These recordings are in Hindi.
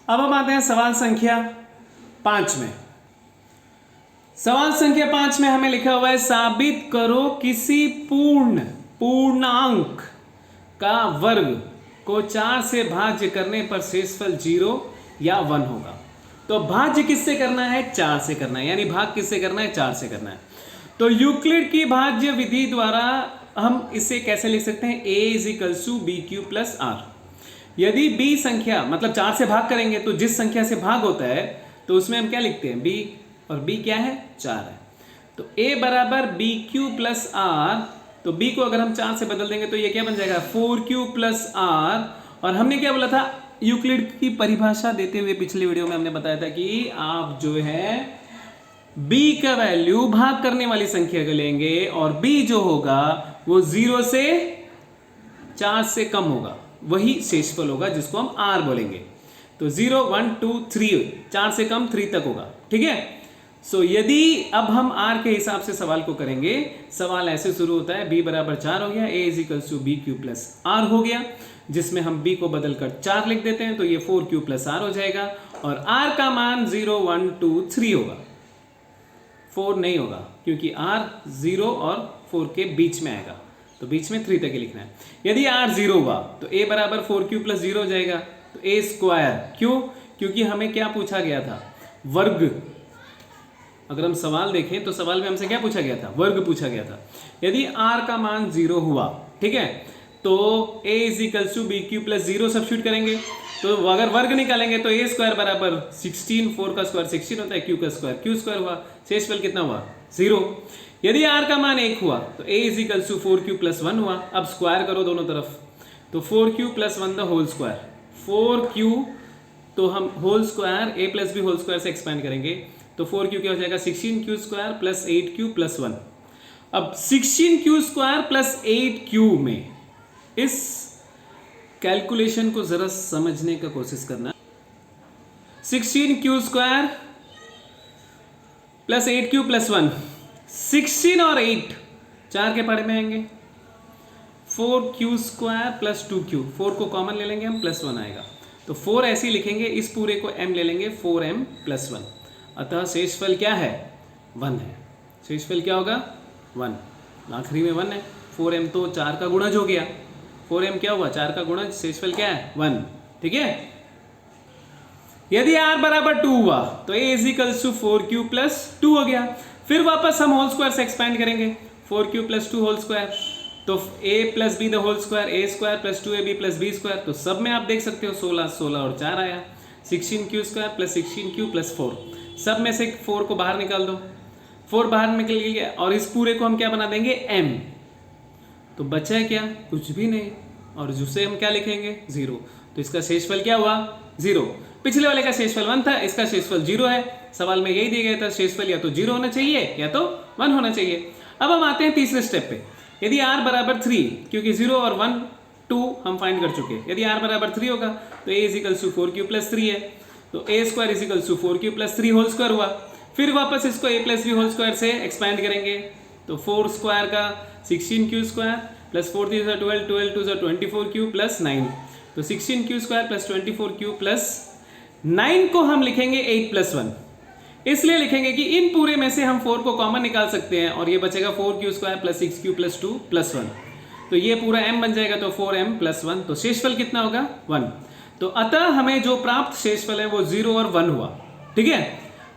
अब हम आते हैं सवाल संख्या 5 में। सवाल संख्या 5 में हमें लिखा हुआ है साबित करो किसी पूर्णांक का वर्ग को 4 से भाज्य करने पर शेषफल 0 या 1 होगा। तो भाज्य किससे करना है? 4 से करना है, यानी भाग किससे करना है? 4 से करना है। तो यूक्लिड की भाज्य विधि द्वारा हम इसे कैसे लिख सकते हैं? a = bq + r। यदि b संख्या मतलब 4 से भाग करेंगे तो जिस संख्या से भाग होता है तो उसमें हम क्या लिखते हैं? b, और b क्या है? 4 है। तो a = bq + r। तो b को अगर हम 4 से बदल देंगे तो ये क्या बन जाएगा? 4q + r। और हमने क्या बोला था? यूक्लिड की परिभाषा देते हुए पिछले वीडियो में हमने बताया था कि आप जो है b का वैल्यू भाग करने वाली संख्या को लेंगे और b जो होगा वो 0 से 4 से कम होगा, वही शेषफल होगा जिसको हम r बोलेंगे। तो 0 1 2 3, 4 से कम 3 तक होगा। ठीक है। सो यदि अब हम r के हिसाब से सवाल को करेंगे, सवाल ऐसे शुरू होता है b = 4 हो गया, a = bq + r हो गया, जिसमें हम b को बदलकर 4 लिख देते हैं तो ये 4q + r हो जाएगा और r का मान 0 1 2 3 होगा, 4 नहीं होगा क्योंकि r 0 और 4 के बीच में आएगा, तो बीच में 3 तक ही लिखना है। यदि r 0 हुआ तो a = 4q + 0 हो जाएगा, तो a²। क्यों? क्योंकि हमें क्या पूछा गया था? वर्ग। अगर हम सवाल देखें तो सवाल में हमसे क्या पूछा गया था? वर्ग पूछा गया था। यदि r का मान 0 हुआ, ठीक है, तो a = bq + 0 सब्स्टिट्यूट करेंगे, तो अगर वर्ग निकालेंगे तो a² = 16, 4 का स्क्वायर 16 होता है, q का स्क्वायर q² हुआ, शेषफल कितना हुआ? 0। यदि r का मान 1 हुआ तो a = 4q + 1 हुआ। अब स्क्वायर करो दोनों तरफ, तो 4q + 1 the whole square, 4q, तो हम whole square a + b whole square से एक्सपेंड करेंगे तो 4q क्या हो जाएगा? 16q² + 8q + 1। अब 16q² + 8q में इस कैलकुलेशन को जरा समझने का कोशिश करना। 16q² + 8q + 1, 16 और 8 4 के पारे में आएंगे, 4q² + 2q, 4 को कॉमन ले लेंगे हम, +1 आएगा, तो 4 ऐसे ही लिखेंगे, इस पूरे को m ले लेंगे, 4m + 1। अतः शेषफल क्या है? 1 है। शेषफल क्या होगा? 1, आखिरी में 1 है। 4m तो 4 का गुणज हो गया, 4m क्या हुआ? 4 का गुणज, शेषफल क्या है? 1। ठीक है। यदि r = 2 हुआ तो a = 4q + 2 हो गया। फिर वापस हम होल स्क्वायर से एक्सपेंड करेंगे, 4q + 2 होल स्क्वायर, तो a + b the whole square, a² + 2ab + b², तो सब में आप देख सकते हो 16 16 और 4 आया, 16q² + 16q + 4, सब में से 4 को बाहर निकाल दो, 4 बाहर निकल गया और इस पूरे को हम क्या बना देंगे? m। तो बचा है क्या? कुछ भी नहीं, और जिसे हम क्या लिखेंगे? 0। तो इसका शेषफल क्या हुआ? 0। पिछले वाले का शेषफल 1 था, इसका शेषफल 0 है। सवाल में यही दिया गया था, शेषफल या तो 0 होना चाहिए या तो 1 होना चाहिए। अब हम आते हैं तीसरे स्टेप पे। यदि r = 3, क्योंकि 0 और 1 2 हम फाइंड कर चुके हैं, यदि r = 3 होगा तो a = 4q + 3 है, तो a² = 4q + 3 होल स्क्वायर हुआ। फिर वापस इसको a + b होल स्क्वायर से एक्सपैंड करेंगे, तो 4 स्क्वायर का 16q² + 4 3 12, 12 2 24q + 9, तो 16q² + 24q + 9 को हम लिखेंगे 8 + 1। इसलिए लिखेंगे कि इन पूरे में से हम 4 को कॉमन निकाल सकते हैं और ये बचेगा 4q² + 6q + 2 + 1, तो ये पूरा m बन जाएगा, तो 4m + 1, तो शेषफल कितना होगा? 1। तो अतः हमें जो प्राप्त शेषफल है वो 0 और 1 हुआ। ठीक है।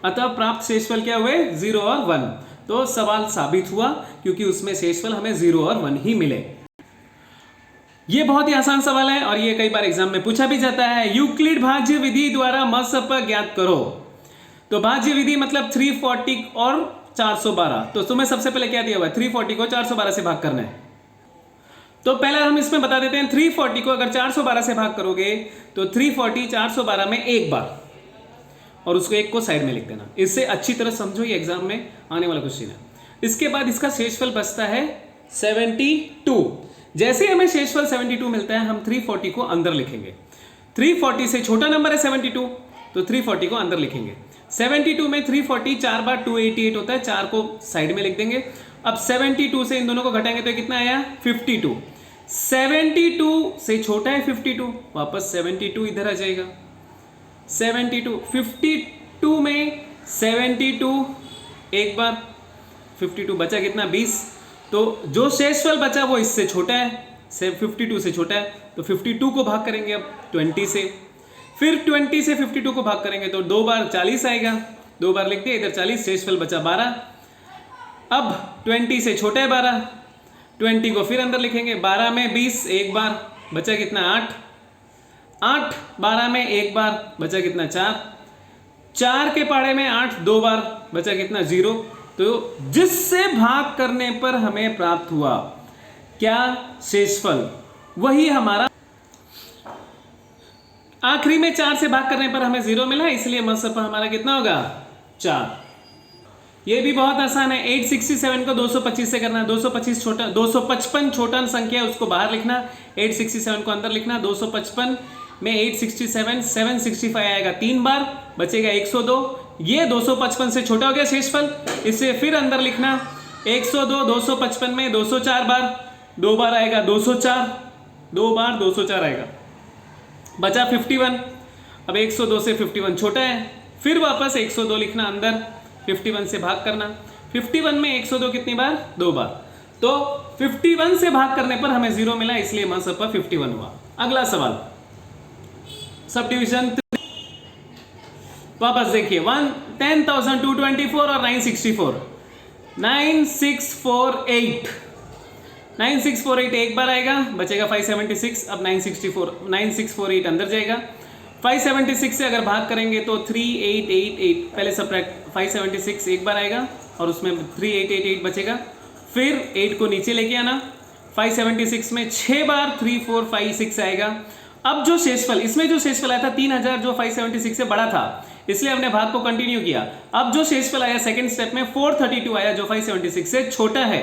अतः प्राप्त शेषफल क्या हुए? 0 और 1। तो सवाल साबित हुआ क्योंकि उसमें शेषफल हमें 0 और 1 ही मिले। ये बहुत ही आसान सवाल है और ये कई बार एग्जाम में पूछा भी जाता है। यूक्लिड भाज्य विधि द्वारा मसप ज्ञात करो। तो भाज्य विधि मतलब 340 और 412। तो तुम्हें सबसे पहले क्या दिया हुआ है? 340 को 412 से भाग करना है। तो पहले हम इसमें बता देते हैं, 340 को अगर 412 से भाग करोगे तो 340 412 में एक बार, और उसको एक को साइड में लिख देना। इससे अच्छी तरह समझो, ये एग्जाम में आने वाला क्वेश्चन है। इसके बाद इसका शेषफल बचता है 72। जैसे हमें शेषफल 72 मिलता है, हम 340 को अंदर लिखेंगे। 340 से छोटा नंबर है 72, तो 340 को अंदर लिखेंगे। 72 में 340 4 बार 288 होता है, 4 को साइड में लिख देंगे। अब 72 से इन दोनों को घटाएंगे तो कितना आया? 52। 72 से छोटा है 52, वापस 72 इधर आ जाएगा। 72, 52 में 72 एक बार, 52 बचा कितना 20, तो जो शेषफल बचा वो इससे छोटा है, 52 से छोटा है, तो 52 को भाग करेंगे अब 20 से, फिर 20 से 52 को भाग करेंगे तो 2 बार 40 आएगा, 2 बार लिख दिया, इधर 40, शेषफल बचा 12। अब 20 से छोटा है 12, 20 को फिर अंदर लिखेंगे, 12 में 20 एक बार, बचा कितना 8, 8 12 में एक बार, बचा कितना 4, 4 के पाड़े में 8 2 बार, बचा कितना 0। तो जिससे भाग करने पर हमें प्राप्त हुआ क्या, शेषफल, वही हमारा आखिरी में 4 से भाग करने पर हमें 0 मिला, इसलिए मसफा हमारा कितना होगा 4। ये भी बहुत आसान है, 867 को 225 से करना, 225 छोटा, 255 छोटा संख्या है उसको बाहर लिखना, 867 को अंदर लिखना, 255 में 867 765 आएगा 3 बार, बचेगा 102, ये 255 से छोटा हो गया शेषफल, इसे फिर अंदर लिखना, 102 255 में 204 बार, 2 बार आएगा 204, 2 बार 204 आएगा, बचा 51। अब 102 से 51 छोटा है, फिर वापस 102 लिखना अंदर, 51 से भाग करना, 51 में 102 कितनी बार, 2 बार, तो 51 से भाग करने पर हमें 0 मिला, इसलिए मसफा 51 हुआ। अगला सवाल सब डिविजन, वापस देखिए 10,224 और 964, 9648 एक बार आएगा, बचेगा 576, अब 9648 अंदर जाएगा, 576 से अगर भाग करेंगे तो 3888, पहले सब्ट्रैक्ट, 576 एक बार आएगा और उसमें 3888 बचेगा, फिर 8 को नीचे लेके आना, 576 में 6 बार 3456 आएगा। अब जो शेषफल, इसमें जो शेषफल आया था 3000 जो 576 से बड़ा था, इसलिए हमने भाग को कंटिन्यू किया। अब जो शेषफल आया सेकंड स्टेप में 432 आया जो 576 से छोटा है,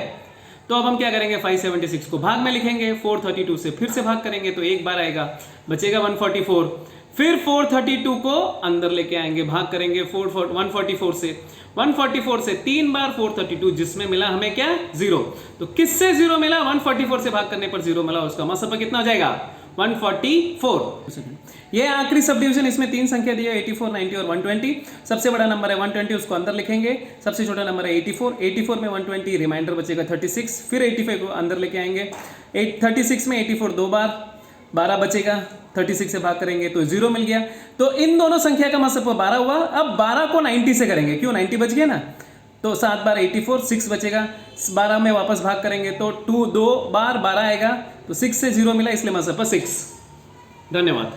तो अब हम क्या करेंगे, 576 को भाग में लिखेंगे, 432 से फिर से भाग करेंगे तो एक बार आएगा, बचेगा 144, फिर 432 को अंदर लेके आएंगे, भाग करेंगे 144 से 3 बार 432, जिसमें मिला हमें क्या 0। तो किससे 0 मिला, 144 से भाग करने पर 0 मिला, उसका मसफा कितना हो जाएगा 144। ये आखिरी सब डिवीजन, इसमें 3 संख्या दी है 84, 90 और 120। सबसे बड़ा नंबर है 120, उसको अंदर लिखेंगे, सबसे छोटा नंबर है 84 में 120, रिमाइंडर बचेगा 36, फिर 85 को अंदर लेके आएंगे, 36 में 84 2 बार, 12 बचेगा, 36 से भाग करेंगे तो 0 मिल गया। तो इन दोनों संख्या का मसफा 12 हुआ। अब 12 को 90 से करेंगे, क्यों 90 बच गया ना, तो 7 बार 84, 6 बचेगा, 12 में वापस भाग करेंगे तो 2 बार 12 आएगा, तो 6 से 0 मिला, इसलिए मसफा 6। धन्यवाद।